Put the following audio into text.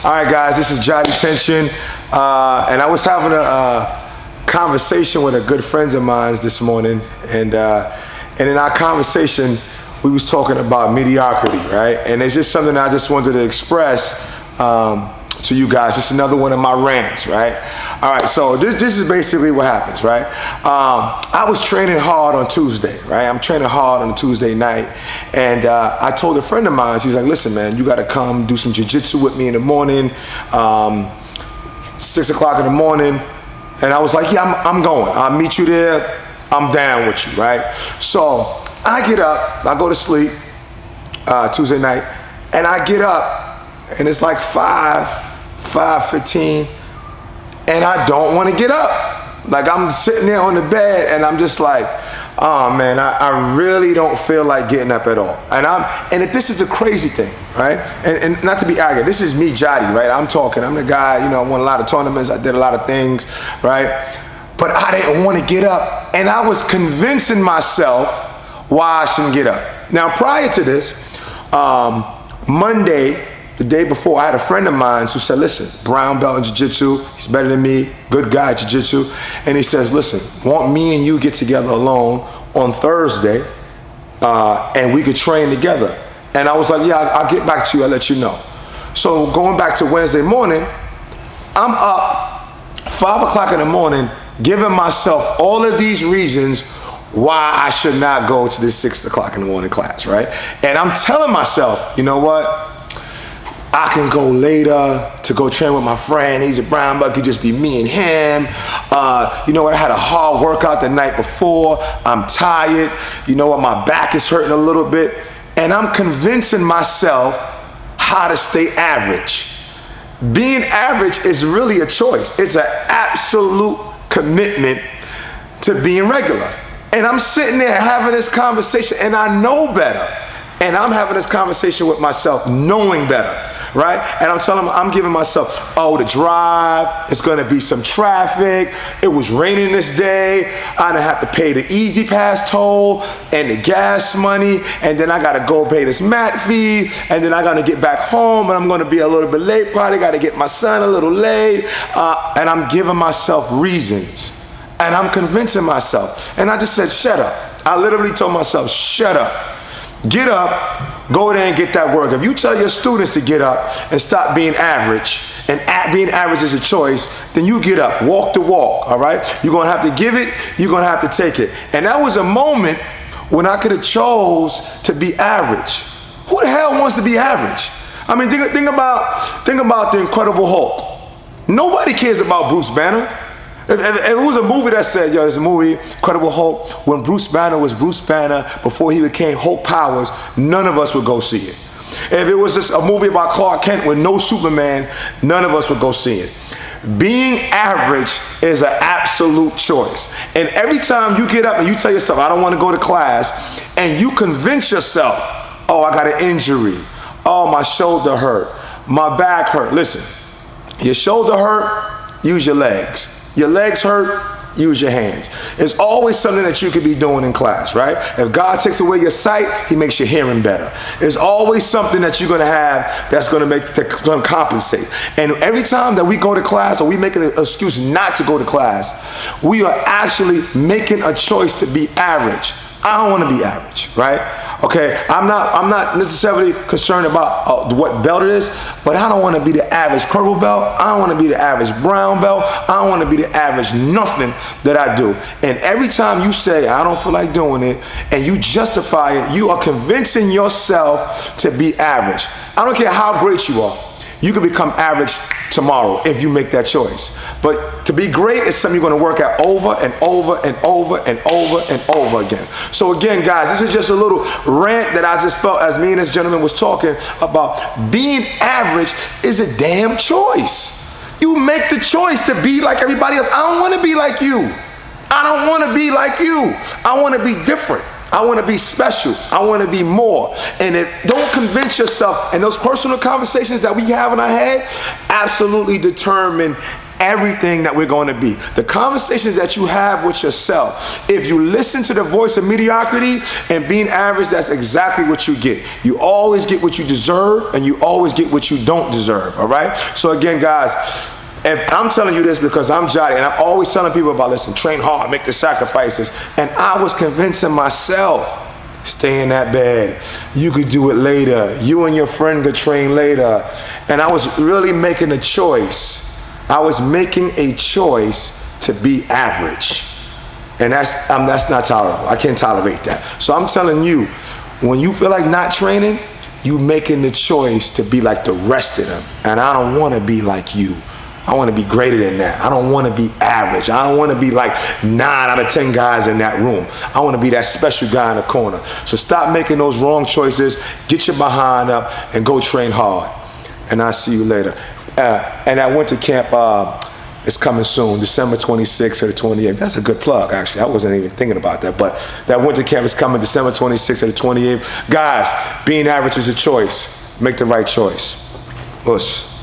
All right, guys, this is Johnny Tension, and I was having a conversation with a good friend of mine this morning, and in our conversation, we was talking about mediocrity, right? And it's just something I just wanted to express to you guys, just another one of my rants, right? All right, so this is basically what happens, right? I was training hard on Tuesday, right? I'm training hard on a Tuesday night, and I told a friend of mine, he's like, listen, man, you gotta come do some jiu-jitsu with me in the morning, 6 o'clock in the morning, and I was like, yeah, I'm going. I'll meet you there, I'm down with you, right? So I get up, I go to sleep Tuesday night, and I get up, and it's like 5:15, and I don't want to get up. Like, I'm sitting there on the bed, and I'm just like, oh man, I really don't feel like getting up at all. And this is the crazy thing, right? And not to be arrogant, this is me, Jotty, right? I'm the guy, you know, I won a lot of tournaments, I did a lot of things, right? But I didn't want to get up, and I was convincing myself why I shouldn't get up. Now, prior to this, Monday, the day before, I had a friend of mine who said, listen, brown belt in jiu-jitsu, he's better than me, good guy at jiu-jitsu, and he says, listen, want me and you get together alone on Thursday, and we could train together. And I was like, yeah, I'll get back to you, I'll let you know. So going back to Wednesday morning, I'm up 5 o'clock in the morning, giving myself all of these reasons why I should not go to this 6 o'clock in the morning class, right? And I'm telling myself, you know what? I can go later to go train with my friend. He's a brown belt, it could just be me and him. You know what, I had a hard workout the night before. I'm tired. You know what, my back is hurting a little bit. And I'm convincing myself how to stay average. Being average is really a choice. It's an absolute commitment to being regular. And I'm sitting there having this conversation, and I know better. And I'm having this conversation with myself, knowing better, right? And I'm giving myself, oh, the drive, it's gonna be some traffic, it was raining this day, I done have to pay the Easy Pass toll and the gas money, and then I gotta go pay this mat fee, and then I gotta get back home, and I'm gonna be a little bit late, probably gotta get my son a little late, and I'm giving myself reasons, and I'm convincing myself, and I just said, shut up. I literally told myself, shut up. Get up, go there and get that work. If you tell your students to get up and stop being average, and being average is a choice, then you get up, walk the walk, all right? You're gonna have to give it, you're gonna have to take it. And that was a moment when I could have chose to be average. Who the hell wants to be average? I mean, think about the Incredible Hulk. Nobody cares about Bruce Banner. If it was a movie that said, yo, there's a movie, Incredible Hulk, when Bruce Banner was Bruce Banner before he became Hulk Powers, none of us would go see it. If it was just a movie about Clark Kent with no Superman, none of us would go see it. Being average is an absolute choice. And every time you get up and you tell yourself, I don't want to go to class, and you convince yourself, oh, I got an injury, oh, my shoulder hurt, my back hurt. Listen, your shoulder hurt, use your legs. Your legs hurt, use your hands. It's always something that you could be doing in class, right? If God takes away your sight, he makes your hearing better. It's always something that you're gonna have that's gonna compensate. And every time that we go to class or we make an excuse not to go to class, we are actually making a choice to be average. I don't wanna be average, right? Okay, I'm not necessarily concerned about what belt it is, but I don't want to be the average purple belt. I don't want to be the average brown belt. I don't want to be the average nothing that I do. And every time you say, I don't feel like doing it, and you justify it, you are convincing yourself to be average. I don't care how great you are. You can become average tomorrow if you make that choice. But to be great is something you're gonna work at over and over and over and over and over again. So again, guys, this is just a little rant that I just felt as me and this gentleman was talking about. Being average is a damn choice. You make the choice to be like everybody else. I don't wanna be like you. I don't wanna be like you. I wanna be different. I want to be special. I want to be more. And don't convince yourself. And those personal conversations that we have in our head absolutely determine everything that we're going to be. The conversations that you have with yourself, if you listen to the voice of mediocrity and being average, that's exactly what you get. You always get what you deserve, and you always get what you don't deserve, all right? So again, guys, if I'm telling you this because I'm Jotty, and I'm always telling people about, listen, train hard, make the sacrifices, and I was convincing myself, stay in that bed, you could do it later, you and your friend could train later, and I was really making a choice. I was making a choice to be average, and that's not tolerable. I can't tolerate that. So I'm telling you, when you feel like not training, you making the choice to be like the rest of them, and I don't want to be like you. I want to be greater than that. I don't want to be average. I don't want to be like 9 out of 10 guys in that room. I want to be that special guy in the corner. So stop making those wrong choices, get your behind up, and go train hard. And I'll see you later. And that winter camp is coming soon, December 26th or the 28th. That's a good plug, actually. I wasn't even thinking about that. But that winter camp is coming December 26th or the 28th. Guys, being average is a choice. Make the right choice. Push.